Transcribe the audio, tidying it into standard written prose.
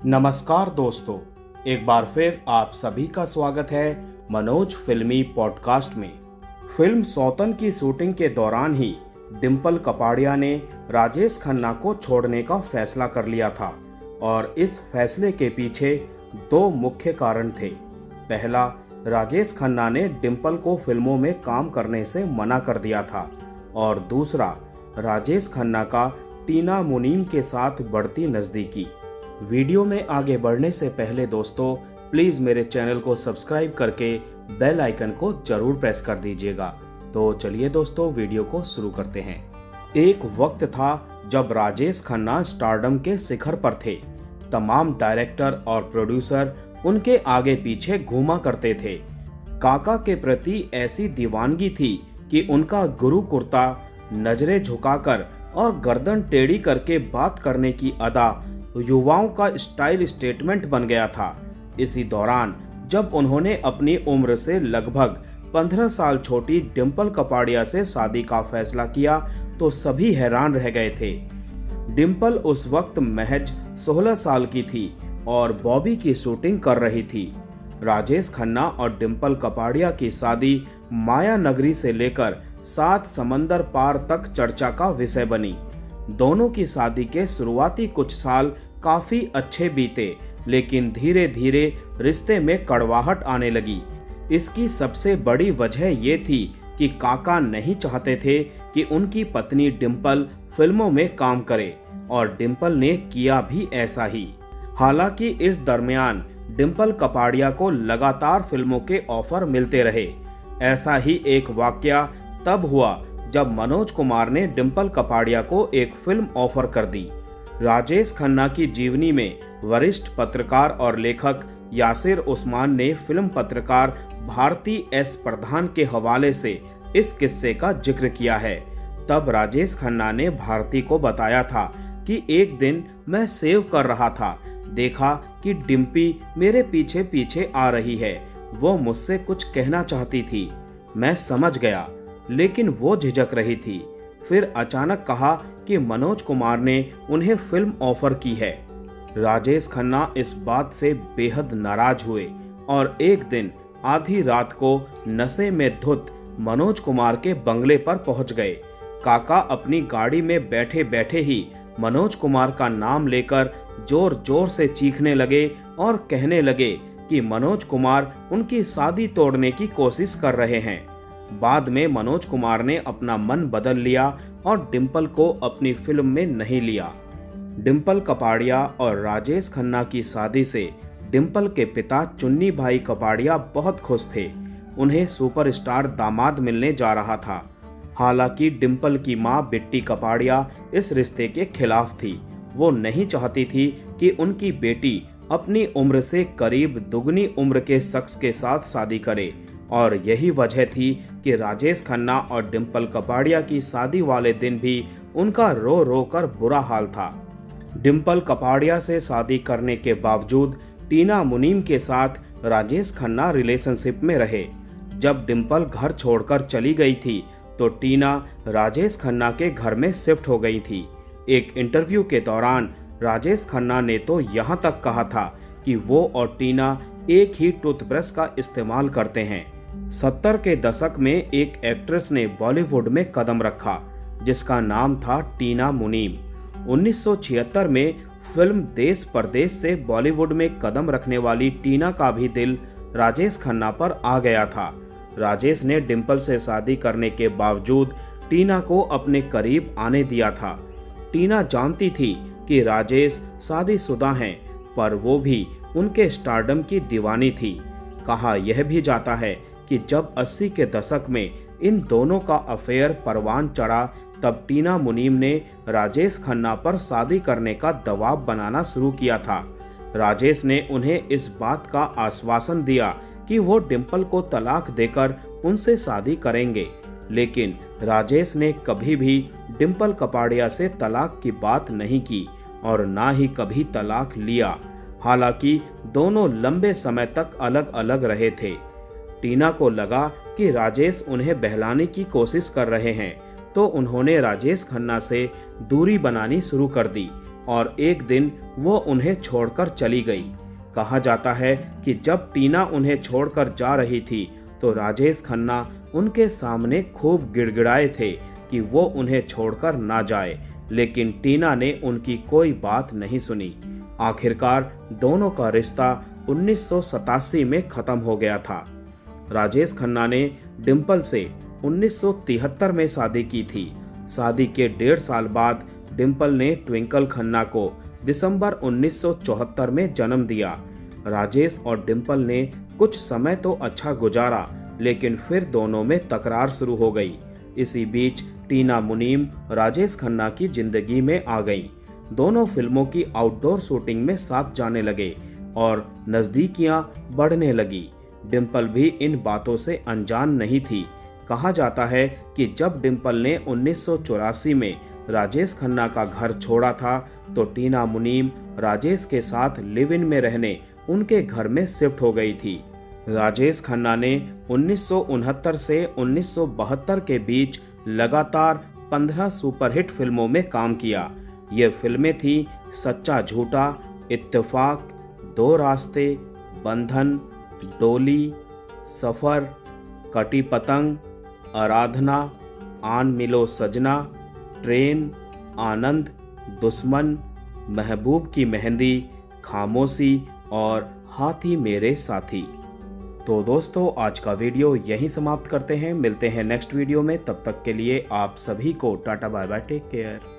नमस्कार दोस्तों, एक बार फिर आप सभी का स्वागत है मनोज फिल्मी पॉडकास्ट में। फिल्म सौतन की शूटिंग के दौरान ही डिंपल कपाड़िया ने राजेश खन्ना को छोड़ने का फैसला कर लिया था और इस फैसले के पीछे दो मुख्य कारण थे। पहला, राजेश खन्ना ने डिंपल को फिल्मों में काम करने से मना कर दिया था और दूसरा, राजेश खन्ना का टीना मुनीम के साथ बढ़ती नज़दीकी। वीडियो में आगे बढ़ने से पहले दोस्तों, प्लीज़ मेरे चैनल को सब्सक्राइब करके बेल आइकन को जरूर प्रेस कर दीजिएगा। तो चलिए दोस्तों, वीडियो को शुरू करते हैं। एक वक्त था जब राजेश खन्ना स्टारडम के शिखर पर थे। तमाम डायरेक्टर और प्रोड्यूसर उनके आगे पीछे घूमा करते थे। काका के प्रति ऐसी दीवानगी थी कि उनका गुरु कुर्ता, नजरें झुकाकर और गर्दन टेढ़ी करके बात करने की अदा युवाओं का स्टाइल स्टेटमेंट बन गया था। इसी दौरान जब उन्होंने अपनी उम्र से लगभग 15 साल छोटी डिंपल कपाड़िया से शादी का फैसला किया तो सभी हैरान रह गए थे। डिंपल उस वक्त महज 16 साल की थी और बॉबी की शूटिंग कर रही थी। राजेश खन्ना और डिंपल कपाड़िया की शादी माया नगरी से लेकर 7 समंदर पार तक चर्चा का विषय बनी। दोनों की शादी के शुरुआती कुछ साल काफी अच्छे बीते, लेकिन धीरे धीरे रिश्ते में कड़वाहट आने लगी। इसकी सबसे बड़ी वजह ये थी कि काका नहीं चाहते थे कि उनकी पत्नी डिंपल फिल्मों में काम करे और डिंपल ने किया भी ऐसा ही। हालांकि इस दरमियान डिंपल कपाड़िया को लगातार फिल्मों के ऑफर मिलते रहे। ऐसा ही एक वाकया तब हुआ जब मनोज कुमार ने डिंपल कपाड़िया को एक फिल्म ऑफर कर दी। राजेश खन्ना की जीवनी में वरिष्ठ पत्रकार और लेखक यासिर उस्मान ने फिल्म पत्रकार भारती एस प्रधान के हवाले से इस किस्से का जिक्र किया है। तब राजेश खन्ना ने भारती को बताया था कि एक दिन मैं सेव कर रहा था, देखा कि डिम्पी मेरे पीछे पीछे आ रही है। वो मुझसे कुछ कहना चाहती थी। मैं समझ गया, लेकिन वो झिझक रही थी। फिर अचानक कहा कि मनोज कुमार ने उन्हें फिल्म ऑफर की है। राजेश खन्ना इस बात से बेहद नाराज हुए और एक दिन आधी रात को नशे में धुत मनोज कुमार के बंगले पर पहुंच गए। काका अपनी गाड़ी में बैठे बैठे ही मनोज कुमार का नाम लेकर जोर जोर से चीखने लगे और कहने लगे कि मनोज कुमार उनकी शादी तोड़ने की कोशिश कर रहे हैं। बाद में मनोज कुमार ने अपना मन बदल लिया और डिंपल को अपनी फिल्म में नहीं लिया। डिंपल कपाड़िया और राजेश खन्ना की शादी से डिंपल के पिता चुन्नी भाई कपाड़िया बहुत खुश थे। उन्हें सुपरस्टार दामाद मिलने जा रहा था। हालांकि डिंपल की मां बिट्टी कपाड़िया इस रिश्ते के खिलाफ थी। वो नहीं चाहती थी कि उनकी बेटी अपनी उम्र से करीब दुगनी उम्र के शख्स के साथ शादी करे और यही वजह थी कि राजेश खन्ना और डिंपल कपाड़िया की शादी वाले दिन भी उनका रो रो कर बुरा हाल था। डिंपल कपाड़िया से शादी करने के बावजूद टीना मुनीम के साथ राजेश खन्ना रिलेशनशिप में रहे। जब डिंपल घर छोड़कर चली गई थी तो टीना राजेश खन्ना के घर में शिफ्ट हो गई थी। एक इंटरव्यू के दौरान राजेश खन्ना ने तो यहाँ तक कहा था कि वो और टीना एक ही टूथब्रश का इस्तेमाल करते हैं। 70 के दशक में एक एक्ट्रेस ने बॉलीवुड में कदम रखा जिसका नाम था टीना मुनीम। 1976 में फिल्म देश परदेश से बॉलीवुड में कदम रखने वाली टीना का भी दिल राजेश खन्ना पर आ गया था। राजेश ने डिंपल से शादी करने के बावजूद टीना को अपने करीब आने दिया था। टीना जानती थी कि राजेश शादीशुदा हैं, पर वो भी उनके स्टारडम की दीवानी थी। कहा यह भी जाता है कि जब 80 के दशक में इन दोनों का अफेयर परवान चढ़ा तब टीना मुनीम ने राजेश खन्ना पर शादी करने का दबाव बनाना शुरू किया था। राजेश ने उन्हें इस बात का आश्वासन दिया कि वो डिंपल को तलाक देकर उनसे शादी करेंगे, लेकिन राजेश ने कभी भी डिंपल कपाड़िया से तलाक की बात नहीं की और ना ही कभी तलाक लिया। हालांकि दोनों लंबे समय तक अलग अलग रहे थे। टीना को लगा कि राजेश उन्हें बहलाने की कोशिश कर रहे हैं, तो उन्होंने राजेश खन्ना से दूरी बनानी शुरू कर दी। और एक दिन वो उन्हें छोड़कर चली गई। कहा जाता है कि जब टीना उन्हें छोड़कर जा रही थी तो राजेश खन्ना उनके सामने खूब गिड़गिड़ाए थे कि वो उन्हें छोड़कर ना जाए, लेकिन टीना ने उनकी कोई बात नहीं सुनी। आखिरकार दोनों का रिश्ता 1987 में खत्म हो गया था। राजेश खन्ना ने डिंपल से 1973 में शादी की थी। शादी के 1.5 साल बाद डिंपल ने ट्विंकल खन्ना को दिसंबर 1974 में जन्म दिया। राजेश और डिंपल ने कुछ समय तो अच्छा गुजारा, लेकिन फिर दोनों में तकरार शुरू हो गई। इसी बीच टीना मुनीम राजेश खन्ना की जिंदगी में आ गईं। दोनों फिल्मों की आउटडोर शूटिंग में साथ जाने लगे और नज़दीकियां बढ़ने लगी। डिंपल भी इन बातों से अनजान नहीं थी। कहा जाता है कि जब डिंपल ने 1984 में राजेश खन्ना का घर छोड़ा था तो टीना मुनीम राजेश के साथ लिव इन में रहने उनके घर में शिफ्ट हो गई थी। राजेश खन्ना ने 1969 से 1972 के बीच लगातार 15 सुपरहिट फिल्मों में काम किया। ये फिल्में थी सच्चा झूठा, इत्तेफाक, दो रास्ते, बंधन, डोली, सफर, कटी पतंग, आराधना, आन मिलो सजना, ट्रेन, आनंद, दुश्मन, महबूब की मेहंदी, खामोशी और हाथी मेरे साथी। तो दोस्तों, आज का वीडियो यहीं समाप्त करते हैं। मिलते हैं नेक्स्ट वीडियो में। तब तक के लिए आप सभी को tata bye bye, take care.